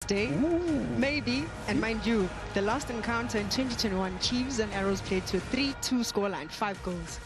day. Maybe. And mind you, the last encounter in 2021, Chiefs and Arrows played to a 3-2 scoreline, 5 goals.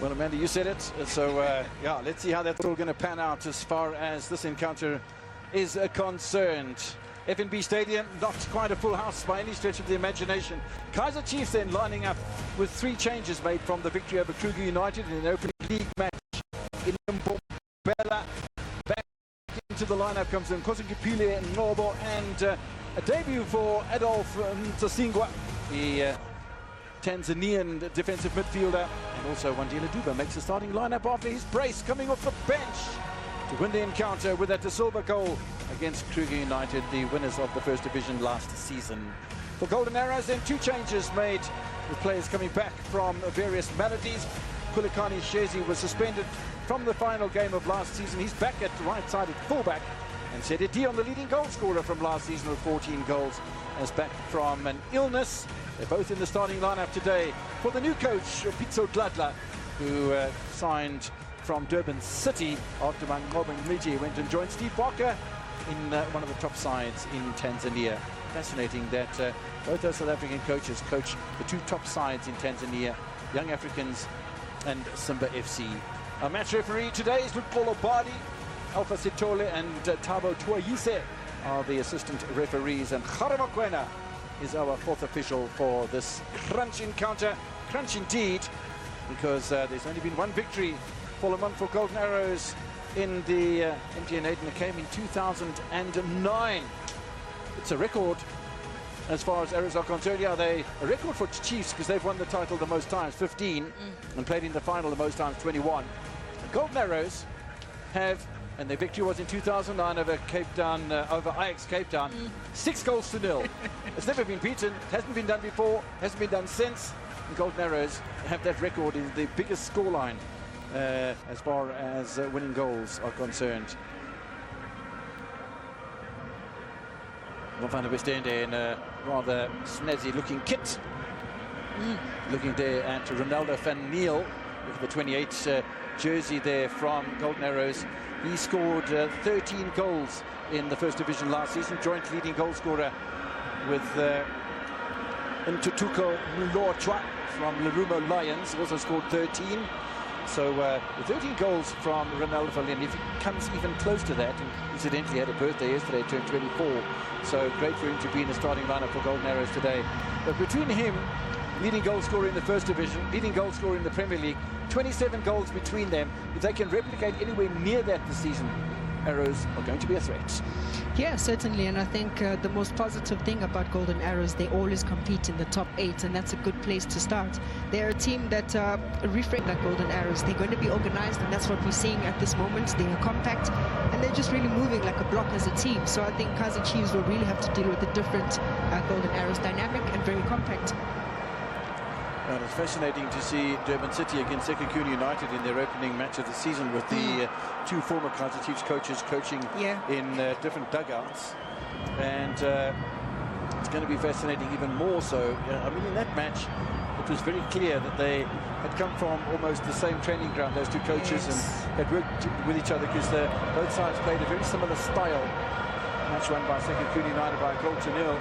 Well, Amanda, you said it. So, yeah, let's see how that's all going to pan out as far as this encounter is concerned. FNB Stadium, not quite a full house by any stretch of the imagination. Kaizer Chiefs then lining up with 3 changes made from the victory over Kruger United in an opening league match. In Bella, back into the lineup comes Amakhosi and Nobo, and a debut for Adolf Ntsasingwa, the Tanzanian defensive midfielder, and also Wandile Duba makes the starting lineup after his brace coming off the bench to win the encounter with that De Silva goal against Kruger United, the winners of the First Division last season. For Golden Arrows, then 2 changes made with players coming back from various maladies. Kulikani Shezi was suspended from the final game of last season. He's back at the right side at fullback, and Sede Dion, the leading goal scorer from last season with 14 goals, is back from an illness. They're both in the starting lineup today for the new coach, Pitso Dladla, who signed from Durban City after Knox Mutizwa went and joined Steve Barker in one of the top sides in Tanzania. Fascinating that both those South African coaches coach the 2 top sides in Tanzania, Young Africans and Simba FC. Our match referee today is Lutpolo Badi, Alpha Sitole and Tabo Tuayise are the assistant referees, and Kharama Kwena is our 4th official for this crunch encounter. Crunch indeed, because there's only been 1 victory for Le Mans for Golden Arrows in the MTN 8, and it came in 2009. It's a record as far as Arrows are concerned. Yeah, a record for Chiefs because they've won the title the most times, 15, and played in the final the most times, 21. The Golden Arrows have, and their victory was in 2009 over Cape Town, over Ajax Cape Town, 6-0. It's never been beaten, hasn't been done before, hasn't been done since. And Golden Arrows have that record in the biggest scoreline as far as winning goals are concerned. Van der Westende in a rather snazzy looking kit. Looking there at Ronaldo van Niel with the 28 jersey there from Golden Arrows. He scored 13 goals in the First Division last season, joint leading goal scorer with Ntuduzo Sibiya from Lerumo Lions, also scored 13. So 13 goals from Ronaldo van Niel. If he comes even close to that, and incidentally had a birthday yesterday, turned 24. So great for him to be in the starting lineup for Golden Arrows today. But between him, leading goal scorer in the First Division, leading goal scorer in the Premier League, 27 goals between them. If they can replicate anywhere near that this season, Arrows are going to be a threat. Yeah, certainly, and I think the most positive thing about Golden Arrows, they always compete in the top 8, and that's a good place to start. They're a team that reflect like Golden Arrows. They're going to be organized, and that's what we're seeing at this moment. They are compact, and they're just really moving like a block as a team. So I think Kaizer Chiefs will really have to deal with a different Golden Arrows dynamic and very compact. And it's fascinating to see Durban City against Sekhukhune United in their opening match of the season with the 2 former Kaizer Chiefs coaches coaching in different dugouts. And it's going to be fascinating even more so. I mean, in that match, it was very clear that they had come from almost the same training ground, those 2 coaches, and had worked with each other because both sides played a very similar style. Match won by Sekhukhune United by a goal to 0.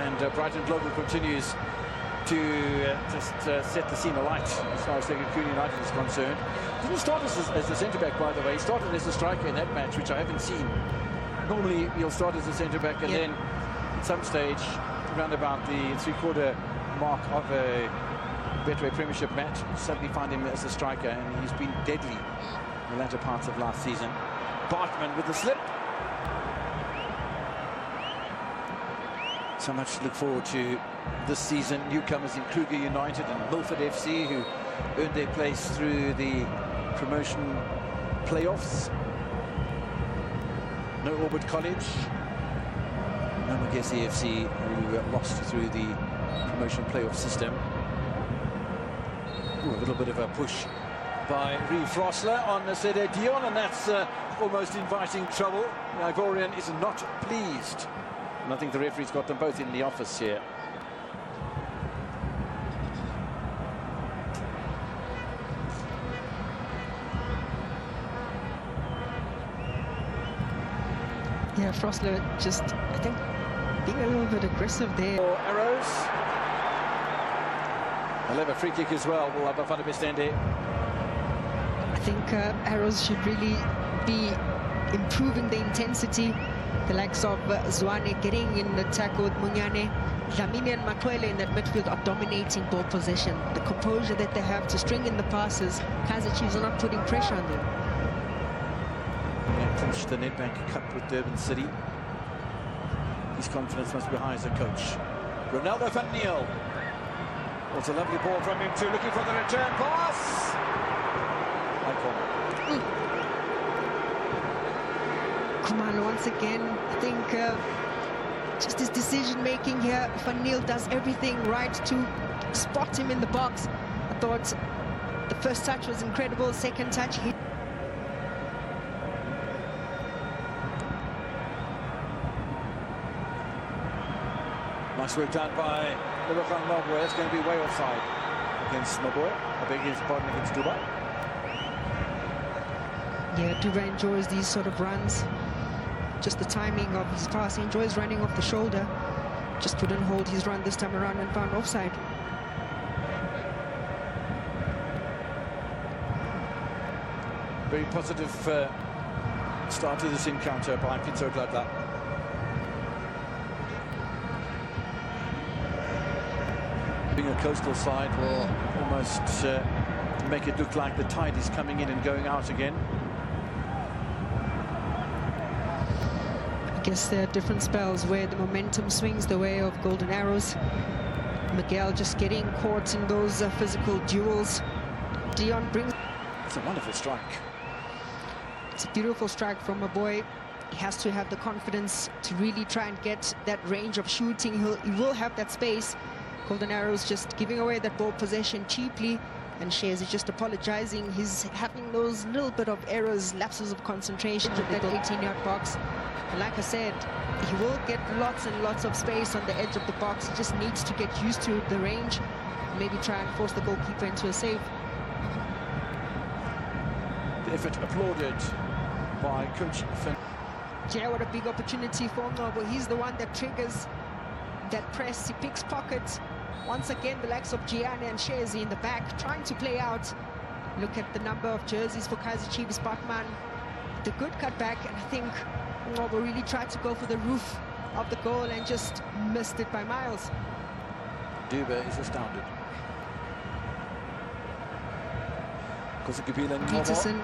And Brighton Global continues to just set the scene alight as far as Sekhukhune United is concerned. Didn't start as a centre-back, by the way. He started as a striker in that match, which I haven't seen. Normally, he'll start as a centre-back, and then at some stage, around about the 3/4 mark of a Betway Premiership match, suddenly find him as a striker, and he's been deadly in the latter parts of last season. Bartman with the slip. So much to look forward to this season. Newcomers in Kruger United and Milford FC, who earned their place through the promotion playoffs. No Orbit College. No Magesi FC, who lost through the promotion playoff system. Ooh, a little bit of a push by Reeve Frosler on Sede Dion, and that's almost inviting trouble. The Ivorian is not pleased. And I think the referee's got them both in the office here. Yeah, Frosler just, I think, being a little bit aggressive there. For Arrows. They'll have a free kick as well. We'll have a fun Bestende. I think Arrows should really be improving the intensity. The likes of Zwane getting in the tackle with Munyane. Dlamini and Makwele in that midfield are dominating ball possession. The composure that they have to string in the passes, Kaizer Chiefs are not putting pressure on them. They clinched the Nedbank Cup with Durban City. His confidence must be high as a coach. Ronaldo van Niel. It's a lovely ball from him too, looking for the return pass. Khumalo once again, I think just his decision making here. Van Niel does everything right to spot him in the box. I thought the first touch was incredible, second touch hit. Nice work done by Lebakan Mabwe. It's going to be way offside against Mabwe. I beg his pardon, against Dubai. Yeah, Dubai enjoys these sort of runs. Just the timing of his pass. He enjoys running off the shoulder. Just couldn't hold his run this time around and found offside. Very positive start to this encounter by Pizzo Gladla. Being a coastal side will almost make it look like the tide is coming in and going out again. I guess there are different spells where the momentum swings the way of Golden Arrows. Miguel just getting caught in those physical duels. Dion brings... It's a wonderful strike. It's a beautiful strike from a boy. He has to have the confidence to really try and get that range of shooting. He will have that space. Golden Arrows just giving away that ball possession cheaply, and Shares is just apologizing. He's having those little bit of errors, lapses of concentration at that 18-yard box. And like I said, he will get lots and lots of space on the edge of the box. He just needs to get used to the range, maybe try and force the goalkeeper into a save. The effort applauded by Coach Finn. Yeah, what a big opportunity for Ngobo. He's the one that triggers that press. He picks pockets. Once again, the likes of Gianni and Shezi in the back, trying to play out. Look at the number of jerseys for Kaizer Chiefs. Batman, the good cutback, and I think Ngobo really tried to go for the roof of the goal and just missed it by miles. Duba is astounded. Peterson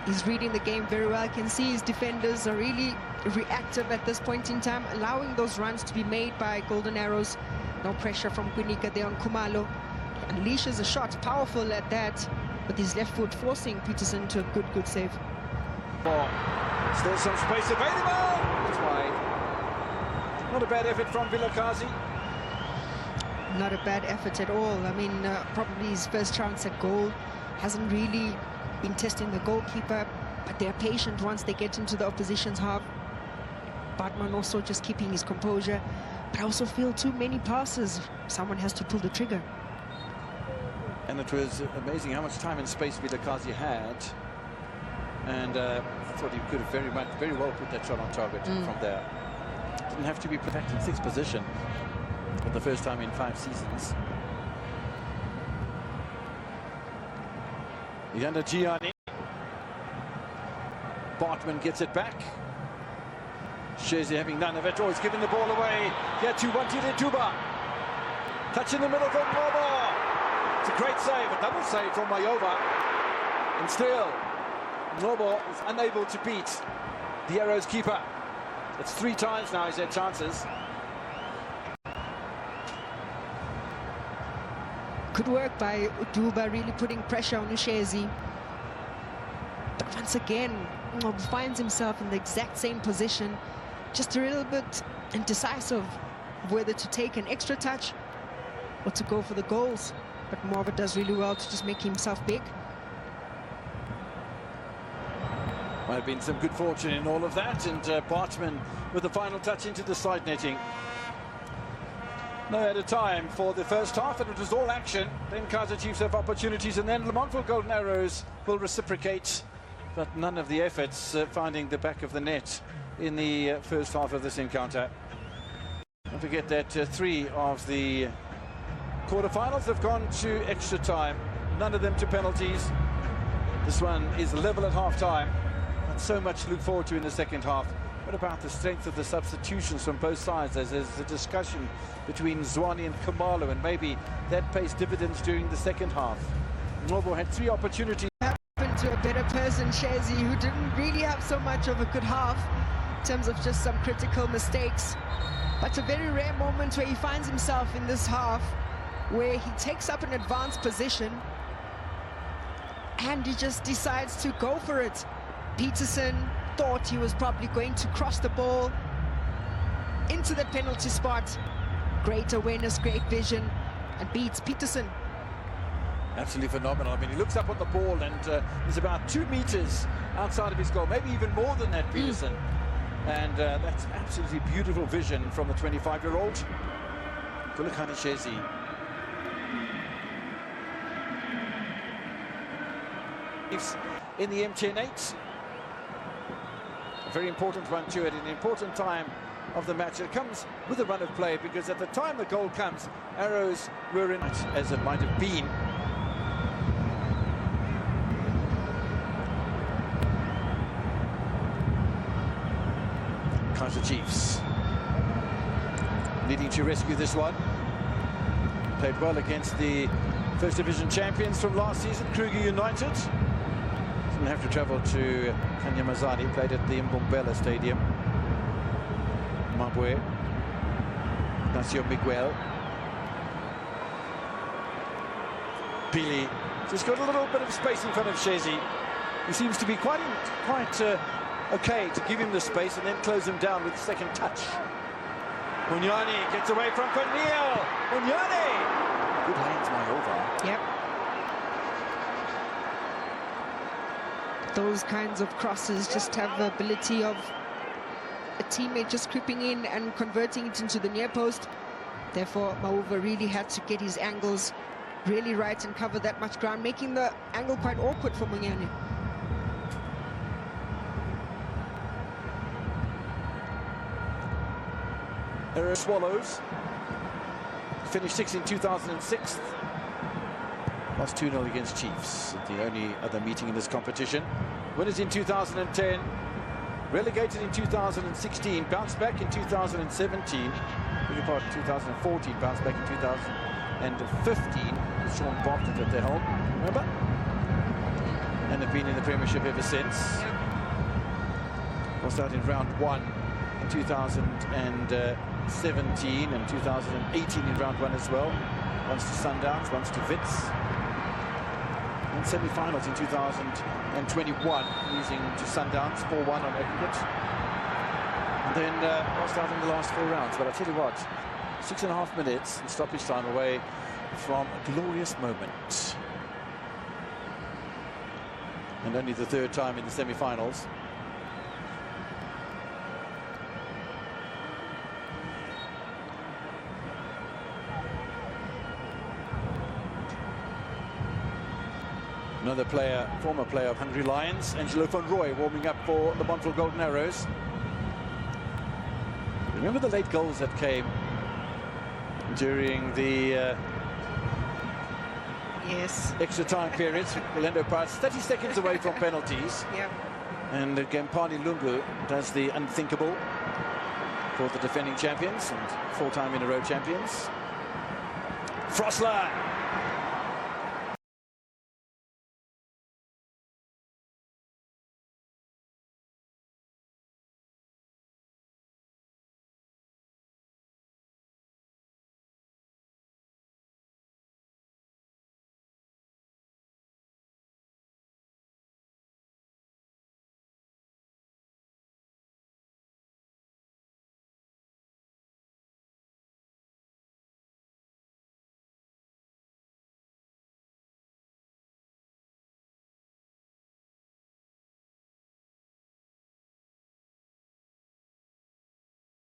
is reading the game very well. I can see his defenders are really reactive at this point in time, allowing those runs to be made by Golden Arrows. No pressure from Gunika there on Khumalo. He unleashes a shot, powerful at that, with his left foot forcing Peterson to a good save. Still some space available. It's wide. Not a bad effort from Vilakazi. Not a bad effort at all. I mean, probably his first chance at goal. Hasn't really been testing the goalkeeper, but they're patient once they get into the opposition's half. Bartman also just keeping his composure, but I also feel too many passes. Someone has to pull the trigger. And it was amazing how much time and space Vilakazi had, and I thought he could have very well put that shot on target from there. Didn't have to be put in sixth position for the first time in 5 seasons. Yanda Gianni. Bartman gets it back. Shezi having none of it. Oh, he's given the ball away. Here to Wantile Tuba. Touch in the middle from Ngobo. It's a great save, a double save from Mayova. And still, Ngobo is unable to beat the Arrows keeper. It's 3 times now he's had chances. Good work by Uduba, really putting pressure on Ushezi. But once again, Ngobo finds himself in the exact same position, just a little bit indecisive whether to take an extra touch or to go for the goals. But Morva does really well to just make himself big. Might have been some good fortune in all of that, and Bartman with the final touch into the side netting. No at a time for the first half, and it was all action. Then Kaizer Chiefs have opportunities, and then Lamontville Golden Arrows will reciprocate but none of the efforts finding the back of the net in the first half of this encounter. Don't forget that 3 of the quarterfinals have gone to extra time, none of them to penalties. This one is level at half-time, and so much to look forward to in the second half. What about the strength of the substitutions from both sides? There's a discussion between Zwane and Khumalo, and maybe that pays dividends during the second half. Ngobo had 3 opportunities. Happened to a better person, Shezi, who didn't really have so much of a good half in terms of just some critical mistakes. But a very rare moment where he finds himself in this half, where he takes up an advanced position and he just decides to go for it. Peterson thought he was probably going to cross the ball into the penalty spot. Great awareness, great vision, and beats Peterson. Absolutely phenomenal. I mean, he looks up on the ball and he's about 2 meters outside of his goal, maybe even more than that, Peterson. And that's absolutely beautiful vision from the 25-year-old. Khulekani Shezi. In the MTN8. A very important one to it, an important time of the match. It comes with a run of play, because at the time the goal comes, Arrows were in it, as it might have been. Kaizer Chiefs needing to rescue this one. Played well against the First Division champions from last season, Kruger United. Didn't have to travel to Kanyamazani, played at the Mbombela Stadium. Mabwe, Nacio Miguel. Pili just got a little bit of space in front of Shezi. He seems to be quite okay to give him the space and then close him down with the second touch. Unyani gets away from Cornel. Unyani! Good hands, Mayova. Yep. Those kinds of crosses just have the ability of a teammate just creeping in and converting it into the near post. Therefore, Mauva really had to get his angles really right and cover that much ground, making the angle quite awkward for Munyani. Arrow Swallows finished 6th in 2006. Lost 2-0 against Chiefs, the only other meeting in this competition. Winners in 2010, relegated in 2016, bounced back in 2017, bigger part 2014, bounced back in 2015, with Sean Bartlett at their home, remember? And they've been in the Premiership ever since. Lost out in round 1 in 2017 and 2018 in round 1 as well. Once to Sundowns, once to Wits. In semi-finals in 2021, losing to Sundowns 4-1 on aggregate. And then lost out in the last 4 rounds. But I tell you what, 6.5 minutes in stoppage time away from a glorious moment. And only the 3rd time in the semi-finals. Another player, former player of Hungry Lions, Angelo van Rooy, warming up for the Montville Golden Arrows. Remember the late goals that came during the yes, extra time periods. Orlando Pirates 30 seconds away from penalties. Yep. And Gempani Lungu does the unthinkable for the defending champions and 4-time in a row champions. Frosler